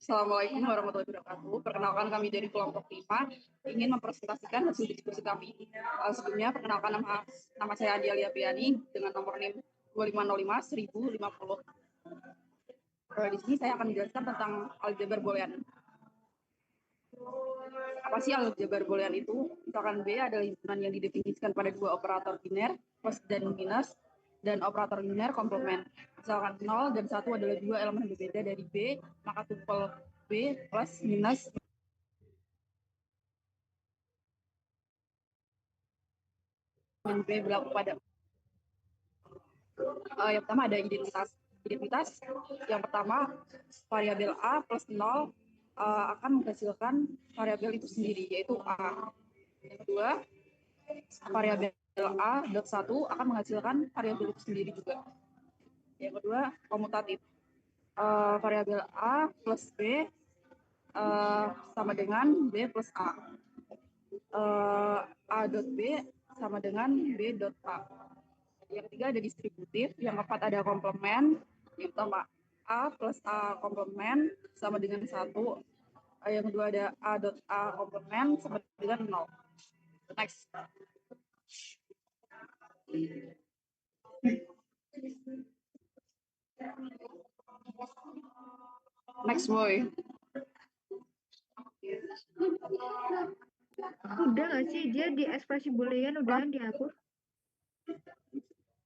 Assalamualaikum warahmatullahi wabarakatuh. Perkenalkan, kami dari kelompok 5 ingin mempresentasikan hasil diskusi kami. Sebelumnya perkenalkan, nama saya Adia Liapiani dengan nomor NIM 2505 1050. Di sini saya akan menjelaskan tentang aljabar boolean. Apa sih aljabar boolean itu? Misalkan B adalah himpunan yang didefinisikan pada dua operator biner, plus dan minus, dan operator biner komplement. Misalkan 0 dan 1 adalah dua elemen berbeda dari B, maka tupel B plus minus dan B berlaku pada. Yang pertama ada identitas. Identitas yang pertama, variabel A plus 0 akan menghasilkan variabel itu sendiri, yaitu A. Yang kedua, variabel A dot 1 akan menghasilkan variabel itu sendiri juga. Yang kedua, komutatif. Variabel A plus B sama dengan B plus A. A dot B sama dengan B dot A. Yang ketiga ada distributif. Yang keempat ada komplement. Yang pertama, A plus A komplement sama dengan 1. Yang kedua ada A dot A komplement sama dengan 0. Next. Next boy. Udah nggak sih dia di ekspresi boolean udahan di aku?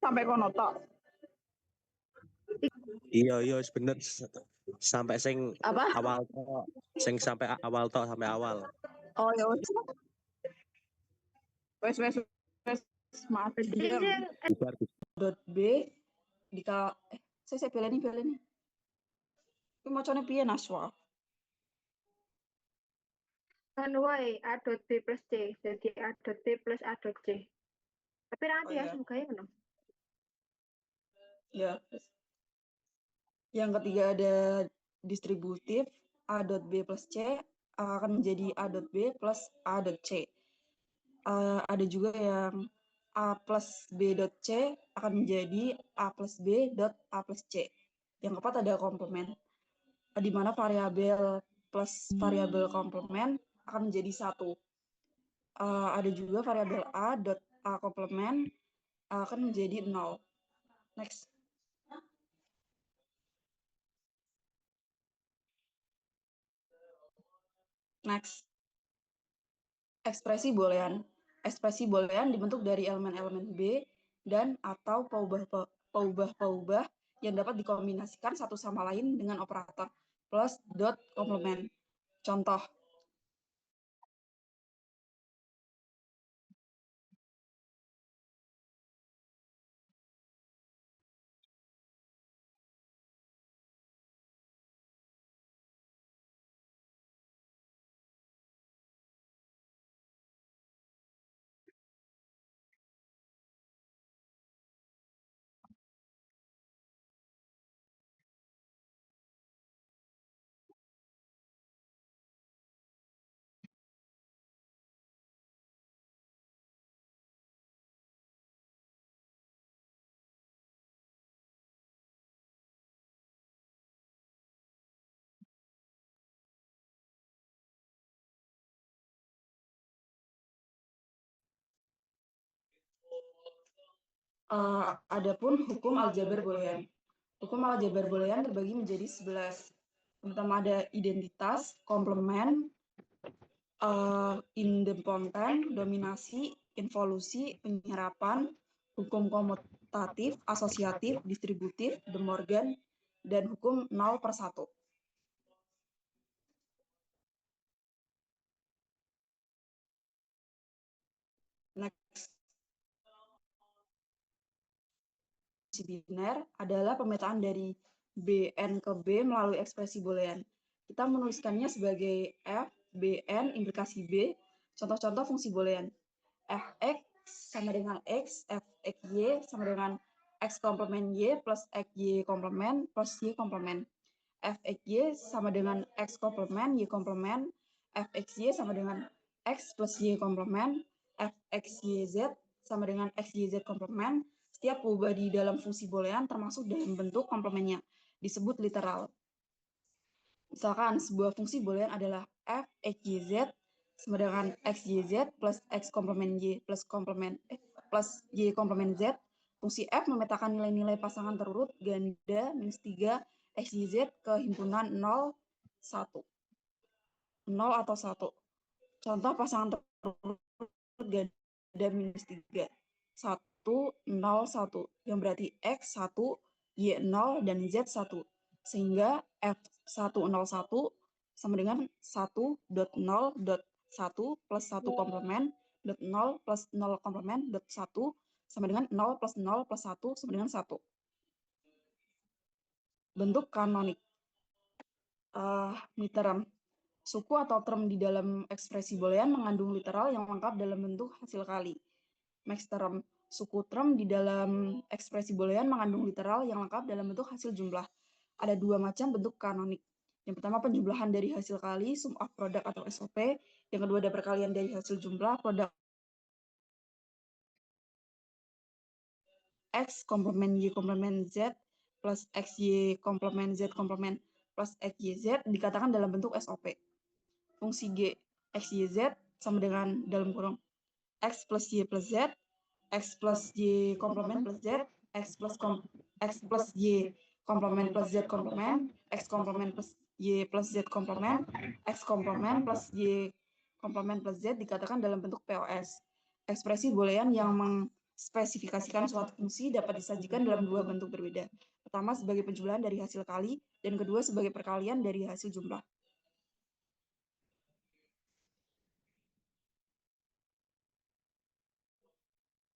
Sampai konoto. Iya bener sampai sing apa? Awal tok, sing sampai awal tok sampai awal. Oh ya wes maaf diam. Dot B saya pilih ini. Ini macamnya piye Naswa? Kan y A dot B plus C jadi A dot B plus A dot C. Tapi nanti ya semoga ya no. Ya. Yang ketiga ada distributif. A dot B plus C akan menjadi A dot B plus A dot C. Ada juga yang A plus B dot C akan menjadi A plus B dot A plus C. Yang keempat ada komplement, di mana variabel plus variabel komplement akan menjadi 1. Ada juga variabel A dot A komplement akan menjadi 0. Next. Ekspresi boolean. Ekspresi boolean dibentuk dari elemen-elemen B dan atau paubah-paubah yang dapat dikombinasikan satu sama lain dengan operator plus dot komplement. Contoh. Adapun hukum aljabar boolean. Hukum aljabar boolean terbagi menjadi 11. Pertama ada identitas, komplement, idempoten, dominasi, involusi, penyerapan, hukum komutatif, asosiatif, distributif, De Morgan, dan hukum 0/1. Next. Biner adalah pemetaan dari Bn ke B melalui ekspresi boolean. Kita menuliskannya sebagai F, Bn, implikasi B. Contoh-contoh fungsi boolean. Fx sama dengan X, Fxy sama dengan X komplement Y plus Xy komplement plus Y komplement. Fxy sama dengan X komplement Y komplement. Fxy sama dengan X plus Y komplement. Fxyz sama dengan XYZ komplement. Setiap perubahan di dalam fungsi boolean termasuk dalam bentuk komplemennya, disebut literal. Misalkan sebuah fungsi boolean adalah f x y z sama dengan x y z plus x komplemen y plus y komplemen z. Fungsi f memetakan nilai-nilai pasangan terurut ganda minus 3 x y z ke himpunan 0, 1. 0 atau 1. Contoh pasangan terurut ganda minus 3. 1, 0, 1. Yang berarti x 1, y 0, dan z 1. Sehingga F101 sama dengan 1.0.1 plus 1 komplemen dot 0 plus 0 komplemen dot 1 sama dengan 0 plus 0 plus 1 sama dengan 1. Bentuk kanonik. Midterm. Suku atau term di dalam ekspresi boolean mengandung literal yang lengkap dalam bentuk hasil kali. Maxterm. Suku term di dalam ekspresi boolean mengandung literal yang lengkap dalam bentuk hasil jumlah. Ada dua macam bentuk kanonik. Yang pertama penjumlahan dari hasil kali, sum of product atau SOP. Yang kedua ada perkalian dari hasil jumlah, produk X komplemen Y komplemen Z plus XY komplemen Z komplemen plus XYZ dikatakan dalam bentuk SOP. Fungsi G, XYZ sama dengan dalam kurung X plus Y plus Z, X plus Y komplemen plus Z, X plus Y komplemen plus Z komplemen, X komplemen plus Y plus Z komplemen, X komplemen plus Y komplemen plus Z dikatakan dalam bentuk POS. Ekspresi boolean yang mengspesifikasikan suatu fungsi dapat disajikan dalam dua bentuk berbeda. Pertama sebagai penjumlahan dari hasil kali, dan kedua sebagai perkalian dari hasil jumlah.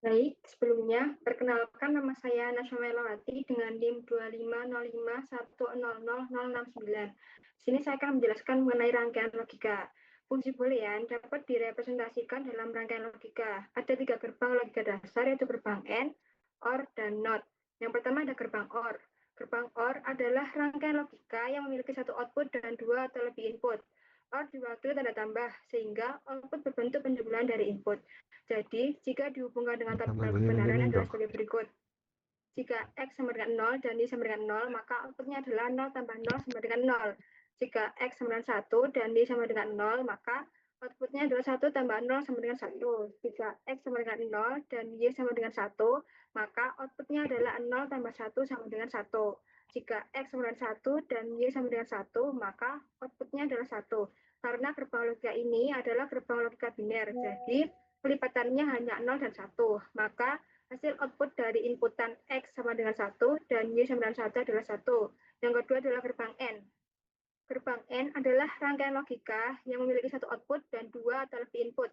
Baik, sebelumnya, perkenalkan nama saya Nasya Melawati dengan NIM 25051000069. Sini saya akan menjelaskan mengenai rangkaian logika. Fungsi boolean dapat direpresentasikan dalam rangkaian logika. Ada 3 gerbang logika dasar, yaitu gerbang AND, OR, dan NOT. Yang pertama ada gerbang OR. Gerbang OR adalah rangkaian logika yang memiliki satu output dan 2 atau lebih input. OR diwakili tanda tambah, sehingga output berbentuk penjumlahan dari input. Jadi, jika dihubungkan dengan tabel kebenaran adalah sebagai berikut. Jika X sama dengan 0 dan Y sama dengan 0, maka outputnya adalah 0 tambah 0 sama dengan 0. Jika X sama dengan 1 dan Y sama dengan 0, maka outputnya adalah 1 tambah 0 sama dengan 1. Jika X sama dengan 0 dan Y sama dengan 1, maka outputnya adalah 0 tambah 1 sama dengan 1. Jika X sama dengan 1 dan Y sama dengan 1, maka outputnya adalah 1. Karena gerbang logika ini adalah gerbang logika biner, jadi pelipatannya hanya 0 dan 1. Maka hasil output dari inputan X sama dengan 1 dan Y sama dengan 1 adalah 1. Yang kedua adalah gerbang N. Gerbang N adalah rangkaian logika yang memiliki satu output dan 2 atau lebih input.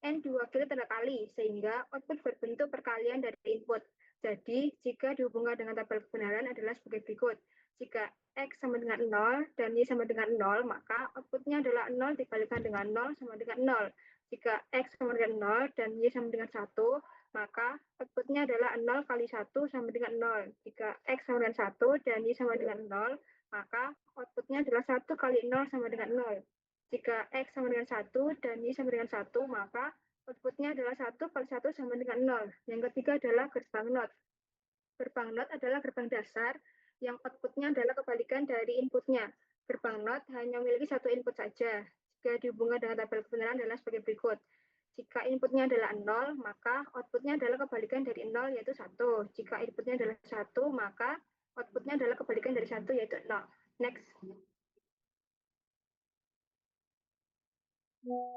N diwakili tanda kali, sehingga output berbentuk perkalian dari input. Jadi, jika dihubungkan dengan tabel kebenaran adalah sebagai berikut. Jika X sama dengan 0 dan Y sama dengan 0, maka outputnya adalah 0 dikalikan dengan 0 sama dengan 0. Jika X sama dengan 0 dan Y sama dengan 1, maka outputnya adalah 0 kali 1 sama dengan 0. Jika X sama dengan 1 dan Y sama dengan 0, maka outputnya adalah 1 kali 0 sama dengan 0. Jika X sama dengan 1 dan Y sama dengan 1, maka outputnya adalah 1 kali 1 sama dengan 0. Yang ketiga adalah gerbang NOT. Gerbang NOT adalah gerbang dasar yang outputnya adalah kebalikan dari inputnya. Gerbang NOT hanya memiliki satu input saja. Jika dihubungkan dengan tabel kebenaran adalah sebagai berikut. Jika inputnya adalah 0, maka outputnya adalah kebalikan dari 0, yaitu 1. Jika inputnya adalah 1, maka outputnya adalah kebalikan dari 1, yaitu 0. Next.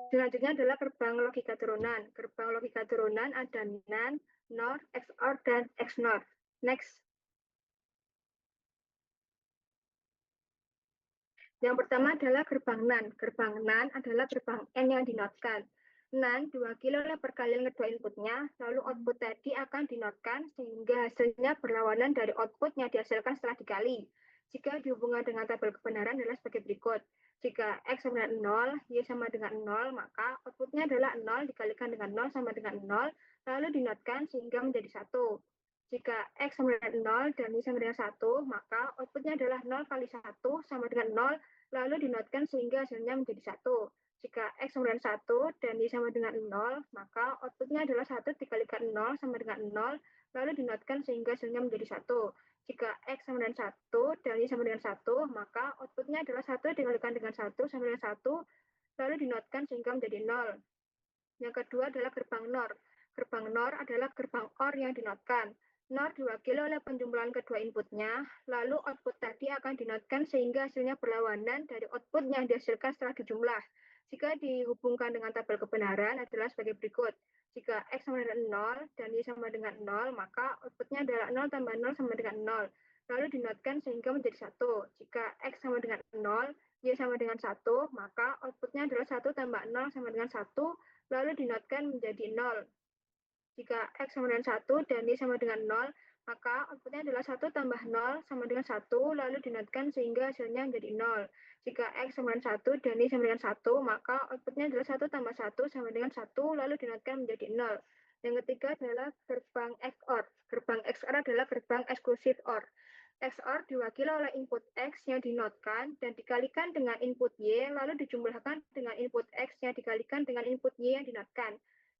Selanjutnya adalah gerbang logika turunan. Gerbang logika turunan ada NAND, NOR, XOR, dan XNOR. Next. Yang pertama adalah gerbang NAND. Gerbang NAND adalah gerbang N yang dinotkan. NAND diwakili oleh perkalian kedua inputnya, lalu output tadi akan dinotkan sehingga hasilnya berlawanan dari output yang dihasilkan setelah dikali. Jika dihubungkan dengan tabel kebenaran adalah sebagai berikut. Jika X sama dengan 0, Y sama dengan 0, maka outputnya adalah 0 dikalikan dengan 0 sama dengan 0, lalu dinotkan sehingga menjadi 1. Jika X sama dengan 0 dan Y sama dengan 1, maka outputnya adalah 0 kali 1 sama dengan 0, lalu dinotkan sehingga hasilnya menjadi 1. Jika X sama dengan 1 dan Y sama dengan 0, maka outputnya adalah 1 dikalikan 0 sama dengan 0, lalu dinotkan sehingga hasilnya menjadi 1. Jika X sama dengan 1 dan Y sama dengan 1, maka outputnya adalah 1 dikalikan dengan 1 sama dengan 1, lalu dinotkan sehingga menjadi 0. Yang kedua adalah gerbang NOR. Gerbang NOR adalah gerbang OR yang dinotkan. NOR diwakili oleh penjumlahan kedua inputnya, lalu output tadi akan dinotkan sehingga hasilnya berlawanan dari output yang dihasilkan setelah dijumlah. Jika dihubungkan dengan tabel kebenaran adalah sebagai berikut. Jika X sama dengan 0 dan Y sama dengan 0, maka outputnya adalah 0 tambah 0 sama dengan 0. Lalu dinotkan sehingga menjadi 1. Jika X sama dengan 0, Y sama dengan 1, maka outputnya adalah 1 tambah 0 sama dengan 1, lalu dinotkan menjadi 0. Jika X sama dengan 1 dan Y sama dengan 0, maka outputnya adalah 1 tambah 0 sama dengan 1, lalu dinotkan sehingga hasilnya menjadi 0. Jika X sama dengan 1 dan Y sama dengan 1, maka outputnya adalah 1 tambah 1 sama dengan 1, lalu dinotkan menjadi 0. Yang ketiga adalah gerbang XOR. Gerbang XOR adalah gerbang eksklusif OR. XOR diwakili oleh input X yang dinotkan dan dikalikan dengan input Y, lalu dijumlahkan dengan input X yang dikalikan dengan input Y yang dinotkan.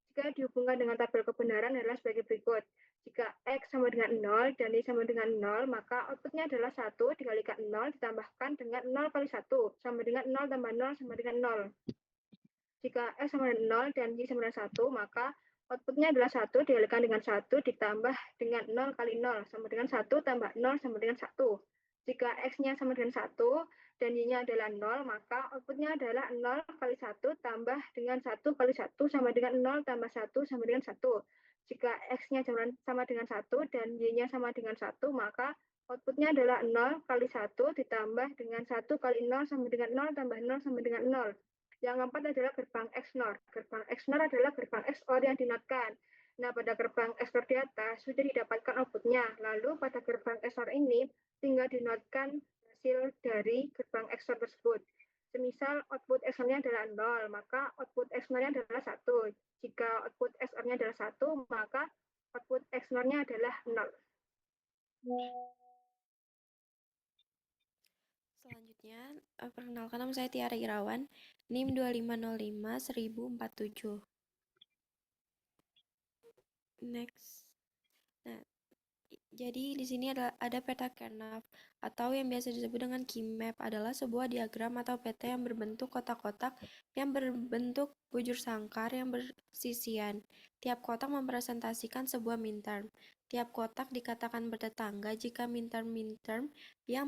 Jika dihubungkan dengan tabel kebenaran adalah sebagai berikut. Jika X sama dengan 0 dan Y sama dengan 0, maka outputnya adalah 1 dikalikan 0 ditambahkan dengan 0 kali 1, sama dengan 0 tambah 0 sama dengan 0. Jika X sama dengan 0 dan Y sama dengan 1, maka outputnya adalah 1 dikalikan dengan 1 ditambah dengan 0 kali 0, sama dengan 1 tambah 0 sama dengan 1. Jika X-nya sama dengan 1 dan Y-nya adalah 0, maka outputnya adalah 0 kali 1 tambah dengan 1 kali 1 sama dengan 0 tambah 1 sama dengan 1. Jika X-nya sama dengan 1 dan Y-nya sama dengan 1, maka outputnya adalah 0 kali 1 ditambah dengan 1 kali 0 sama dengan 0 tambah 0 sama dengan 0. Yang keempat adalah gerbang XNOR. Gerbang XNOR adalah gerbang XOR yang dinotkan. Nah, pada gerbang XOR di atas sudah didapatkan outputnya. Lalu pada gerbang XOR ini tinggal dinotkan hasil dari gerbang XOR tersebut. Semisal output XOR-nya adalah 0, maka output XOR-nya adalah 1. Jika output XOR-nya adalah 1, maka output XOR-nya adalah 0. Selanjutnya, perkenalkan nama saya Tiara Irawan, NIM 2505-1047. Next. Nah, jadi di sini ada peta Kernow atau yang biasa disebut dengan key map, adalah sebuah diagram atau peta yang berbentuk kotak-kotak yang berbentuk bujur sangkar yang bersisian. Tiap kotak mempresentasikan sebuah minterm. Tiap kotak dikatakan bertetangga jika minterm yang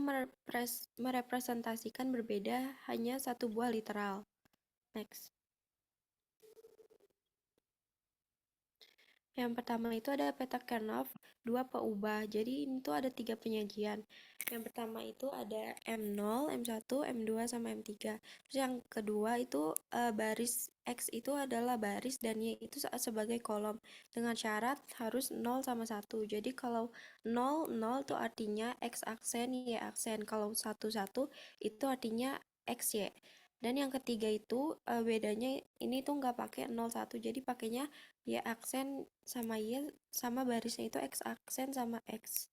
merepresentasikan berbeda hanya satu buah literal. Next. Yang pertama itu ada peta Kernow 2 peubah. Jadi ini tuh ada 3 penyajian. Yang pertama itu ada M0, M1, M2 sama M3. Terus yang kedua itu baris X itu adalah baris dan Y itu sebagai kolom dengan syarat harus 0 sama 1. Jadi kalau 0 tuh artinya X aksen, Y aksen. Kalau 1 itu artinya X, Y. Dan yang ketiga itu bedanya ini tuh nggak pakai 0 1. Jadi pakainya Y aksen sama Y sama barisnya itu X aksen sama X.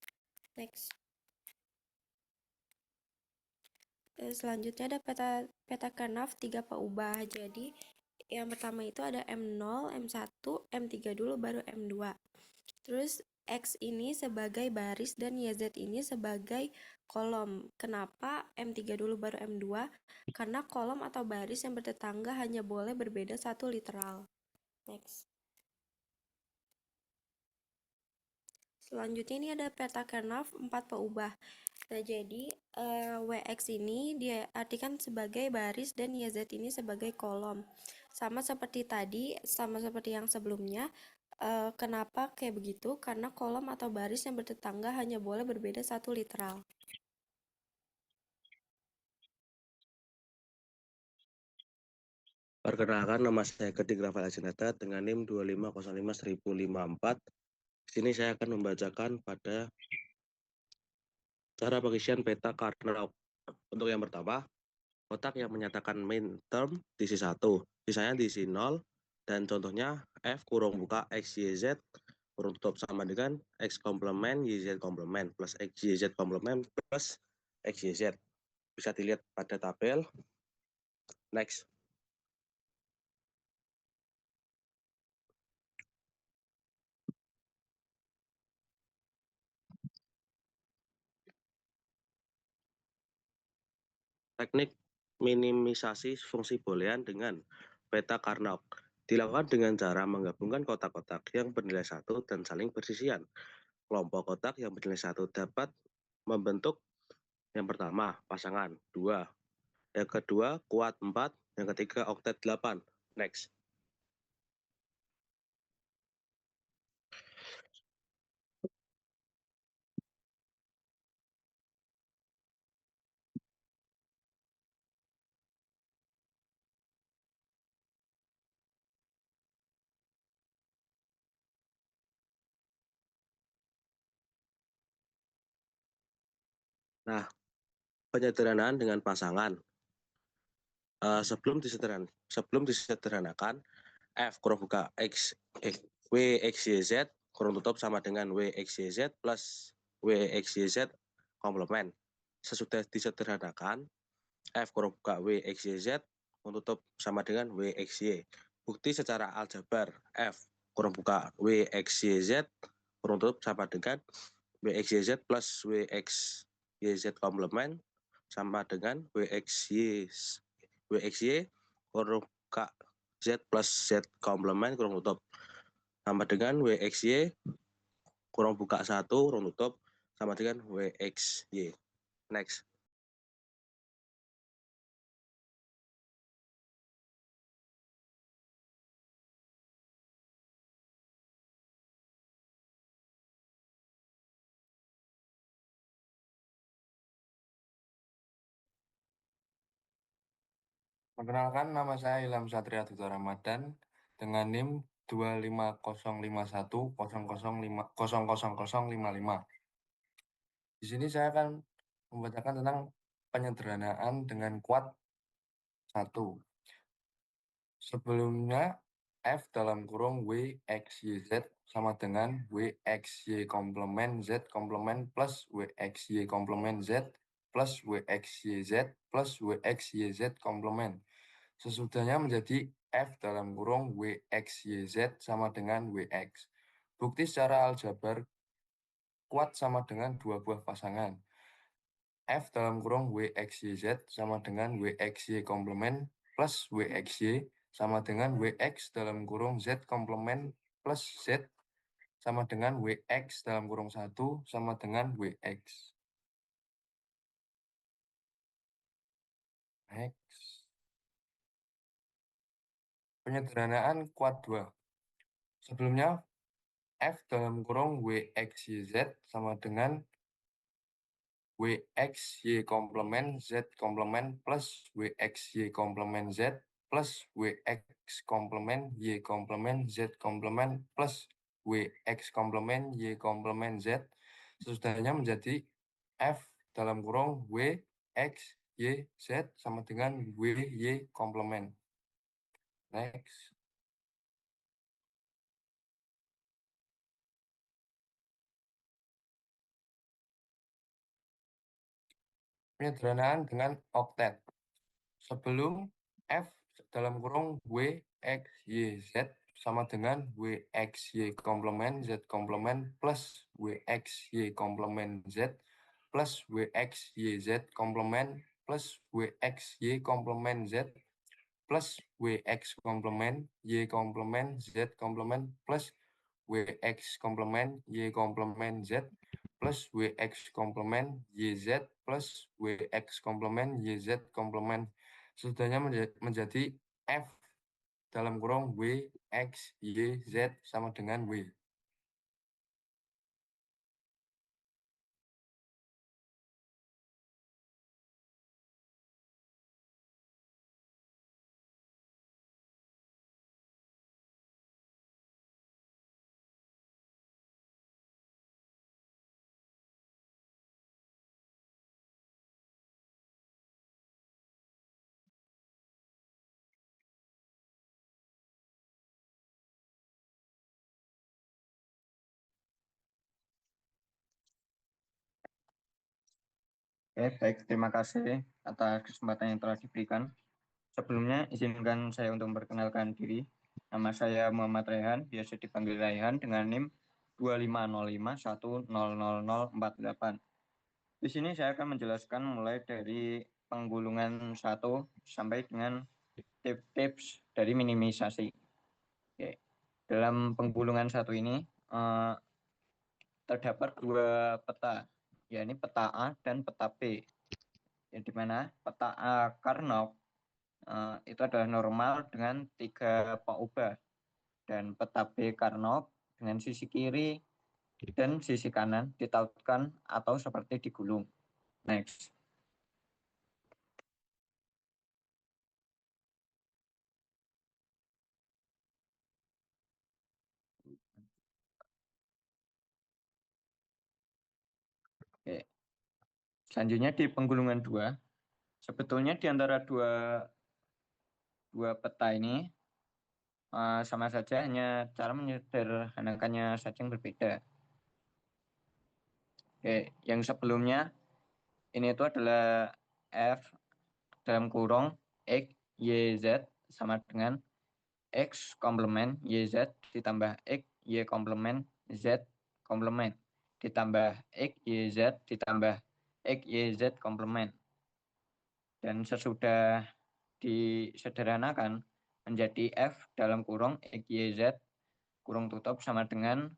Next. Selanjutnya ada peta Kernow 3 peubah. Jadi yang pertama itu ada M0, M1, M3 dulu baru M2. Terus X ini sebagai baris dan YZ ini sebagai kolom. Kenapa M3 dulu baru M2? Karena kolom atau baris yang bertetangga hanya boleh berbeda satu literal. Next. Selanjutnya ini ada peta Kernow 4 peubah. Nah, jadi WX ini diartikan sebagai baris dan YZ ini sebagai kolom. Sama seperti tadi, sama seperti yang sebelumnya. Kenapa kayak begitu? Karena kolom atau baris yang bertetangga hanya boleh berbeda satu literal. Perkenalkan, nama saya Kedik Rafael Ajenata dengan NIM 2505-1054. Di sini saya akan membacakan pada cara pengisian peta Kernow. Untuk yang pertama, kotak yang menyatakan main term diisi 1, sisanya diisi 0, dan contohnya F kurung buka X, Y, Z kurung tutup sama dengan X komplement, Y, Z komplement plus X, Y, Z komplement plus X, Y, Z. Bisa dilihat pada tabel. Next. Teknik minimisasi fungsi boolean dengan peta Carnot dilakukan dengan cara menggabungkan kotak-kotak yang bernilai 1 dan saling bersisian. Kelompok kotak yang bernilai 1 dapat membentuk yang pertama pasangan 2, yang kedua kuat 4, yang ketiga oktet 8. Next. Nah, penyederhanaan dengan pasangan. Sebelum disederhanakan, F kurang buka X, W X Y Z kurang tutup sama dengan W X Y Z plus W X Y Z komplement. Sesudah disederhanakan, F kurang buka W X Y Z kurang tutup sama dengan W X Y. Bukti secara aljabar, F kurang buka W X Y Z kurang tutup sama dengan W X Y Z plus W X Y Z komplement sama dengan W X Y kurang buka Z plus Z komplement kurang tutup sama dengan WXY kurang buka 1 kurang tutup sama dengan WXY. Next. Perkenalkan, nama saya Ilham Satria Duta Ramadan dengan NIM 25051000055. Di sini saya akan membacakan tentang penyederhanaan dengan kuat 1. Sebelumnya, F dalam kurung W X Y Z sama dengan W X Y komplement Z komplement plus W X Y komplement Z plus W X Y Z plus W X Y Z komplement. Sesudahnya menjadi F dalam kurung W X Y Z sama dengan WX. Bukti secara aljabar kuat sama dengan dua buah pasangan. F dalam kurung W X Y Z sama dengan W X Y komplement plus W X Y sama dengan WX dalam kurung Z komplement plus Z sama dengan WX dalam kurung 1 sama dengan WX. Next. Penyederhanaan kuat 2. Sebelumnya, F dalam kurung WXYZ sama dengan WXY komplement Z komplement plus WXY komplement Z plus WX komplement Y komplement Z komplement plus WX komplement Y komplement Z. Sesudahnya menjadi F dalam kurung W X Y Z sama dengan W Y komplement. Next. Penyederhanaan dengan oktet. Sebelum F dalam kurung W X Y Z sama dengan W X Y komplement Z komplement plus W X Y komplement Z plus W X Y Z komplement plus W X Y komplement Z plus W X komplement Y komplement Z komplement plus W X komplement Y komplement Z plus WX komplement YZ plus WX komplement YZ komplement. Sesudahnya menjadi F dalam kurung W, X, Y, Z sama dengan W. Oke, baik. Terima kasih atas kesempatan yang telah diberikan. Sebelumnya, izinkan saya untuk memperkenalkan diri. Nama saya Muhammad Rehan, biasa dipanggil Raihan dengan NIM 25051000048. Di sini saya akan menjelaskan mulai dari penggulungan 1 sampai dengan tips dari minimisasi. Oke. Dalam penggulungan 1 ini terdapat 2 peta, yakni peta A dan peta B. Yang dimana peta A Karnaugh itu adalah normal dengan 3 paubah, dan peta B Karnaugh dengan sisi kiri dan sisi kanan ditautkan atau seperti digulung. Next. Oke. Selanjutnya di penggulungan 2, sebetulnya di antara dua peta ini sama saja, hanya cara menyederhanakannya saja yang berbeda. Oke, yang sebelumnya ini itu adalah F dalam kurung X, Y, Z sama dengan X komplement YZ ditambah X, Y komplement Z komplement ditambah X, Y, Z ditambah X, Y, Z komplement. Dan sesudah disederhanakan menjadi F dalam kurung X, Y, Z kurung tutup sama dengan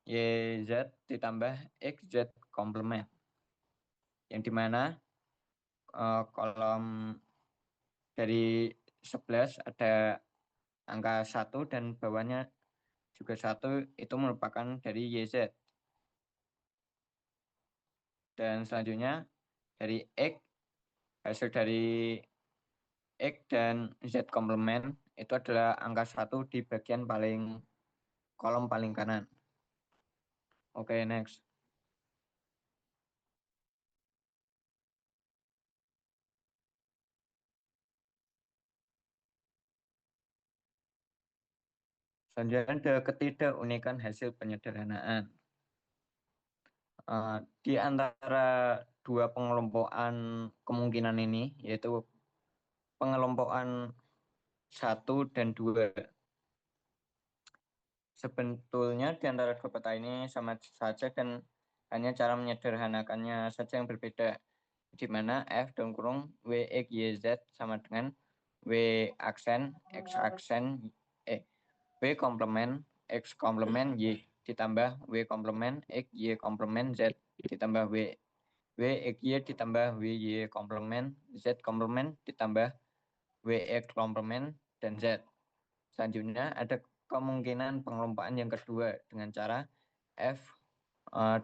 YZ ditambah XZ komplement. Yang dimana kolom dari 11 ada angka 1 dan bawahnya juga 1, itu merupakan dari YZ. Dan selanjutnya dari X, hasil dari X dan Z komplement itu adalah angka 1 di bagian kolom paling kanan. Oke, next. Selanjutnya ada ketidakunikan hasil penyederhanaan. Di antara dua pengelompokan kemungkinan ini, yaitu pengelompokan 1 dan 2. Sebetulnya di antara dua peta ini sama saja dan hanya cara menyederhanakannya saja yang berbeda, di mana F dalam kurung WX YZ sama dengan W aksen X aksen W komplement X komplement Y ditambah W komplement X Y komplement Z ditambah W X Y ditambah W Y komplement Z komplement ditambah W X komplement dan Z. Selanjutnya ada kemungkinan pengelompokan yang kedua dengan cara F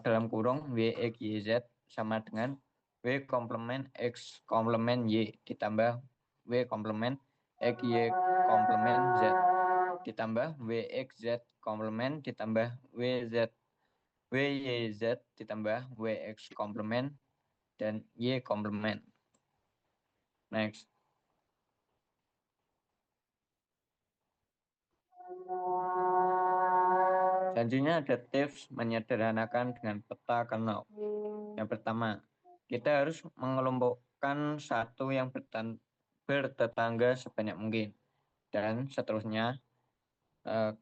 dalam kurung W X Y Z sama dengan W komplement X komplement Y ditambah W komplement X Y komplement Z ditambah WXZ komplement ditambah WYZ ditambah WX komplement dan Y komplement. Next. Selanjutnya ada tips menyederhanakan dengan peta Karnaugh. Yang pertama, kita harus mengelompokkan satu yang bertetangga sebanyak mungkin. Dan seterusnya,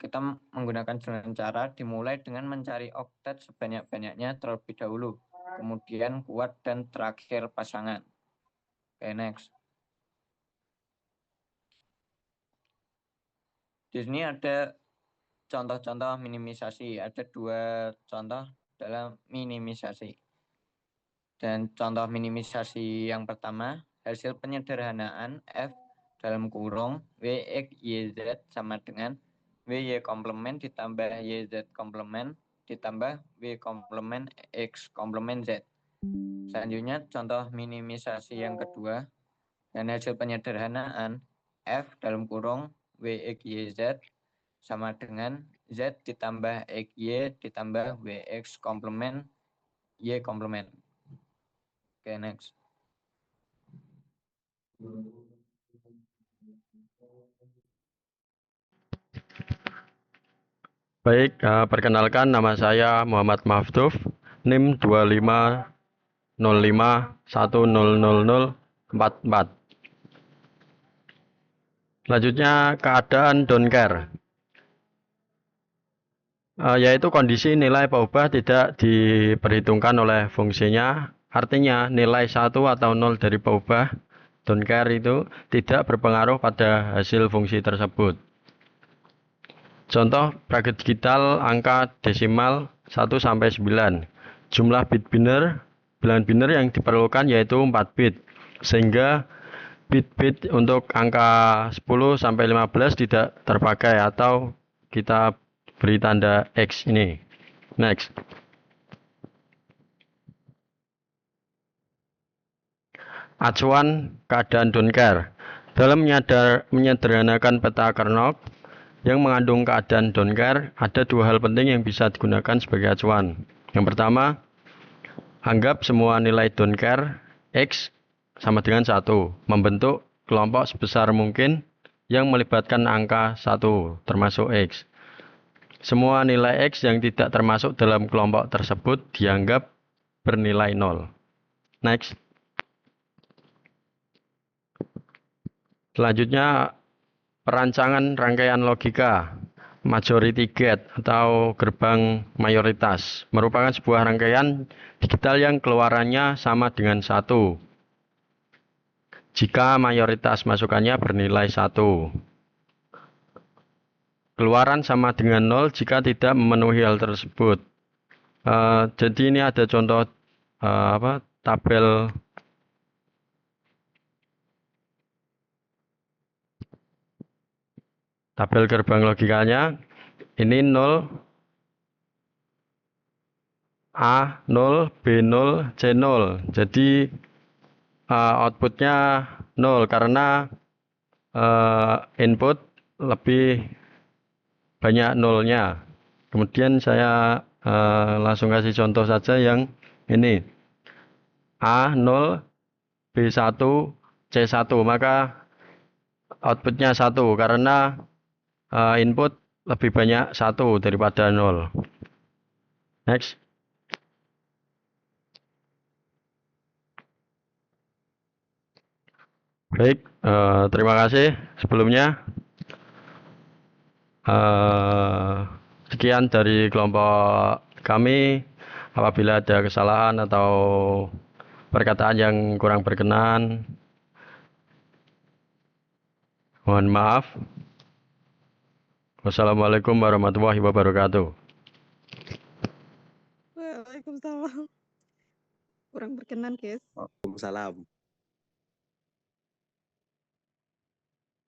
kita menggunakan dengan cara dimulai dengan mencari oktet sebanyak-banyaknya terlebih dahulu, kemudian kuat, dan terakhir pasangan. Oke, next. Di sini ada contoh-contoh minimisasi. Ada 2 contoh dalam minimisasi. Dan contoh minimisasi yang pertama, hasil penyederhanaan F dalam kurung WX YZ sama dengan WY komplement ditambah YZ komplement ditambah W komplement X komplement Z. Selanjutnya contoh minimisasi yang kedua, dan hasil penyederhanaan F dalam kurung WX YZ sama dengan Z ditambah XY ditambah WX komplement Y komplement. Oke, next. Baik, perkenalkan nama saya Muhammad Maftuf, NIM 2505100044. Selanjutnya keadaan don't care, yaitu kondisi nilai paubah tidak diperhitungkan oleh fungsinya Artinya nilai 1 atau 0 dari peubah don't care itu tidak berpengaruh pada hasil fungsi tersebut. Contoh bracket digital angka desimal 1 sampai 9. Jumlah bit biner, bilangan biner yang diperlukan yaitu 4 bit. Sehingga bit-bit untuk angka 10 sampai 15 tidak terpakai atau kita beri tanda X ini. Next. Acuan keadaan don't care. Dalam menyederhanakan peta Karnaugh yang mengandung keadaan don't care, ada dua hal penting yang bisa digunakan sebagai acuan. Yang pertama, anggap semua nilai don't care X sama dengan 1, membentuk kelompok sebesar mungkin yang melibatkan angka 1, termasuk X. Semua nilai X yang tidak termasuk dalam kelompok tersebut dianggap bernilai 0. Next. Selanjutnya, perancangan rangkaian logika majority gate atau gerbang mayoritas merupakan sebuah rangkaian digital yang keluarannya sama dengan 1 jika mayoritas masukannya bernilai 1. Keluaran sama dengan 0 jika tidak memenuhi hal tersebut. Jadi ini ada contoh tabel gerbang logikanya. Ini 0, A 0, B 0, C 0. Jadi outputnya 0 karena input lebih banyak nolnya. Kemudian saya langsung kasih contoh saja yang ini. A 0, B 1, C 1. Maka outputnya 1 karena input lebih banyak 1 daripada 0. Next. Baik, terima kasih sebelumnya. Sekian dari kelompok kami. Apabila ada kesalahan atau perkataan yang kurang berkenan, mohon maaf. Wassalamualaikum warahmatullahi wabarakatuh. Waalaikumsalam. Kurang berkenan, guys. Waalaikumsalam.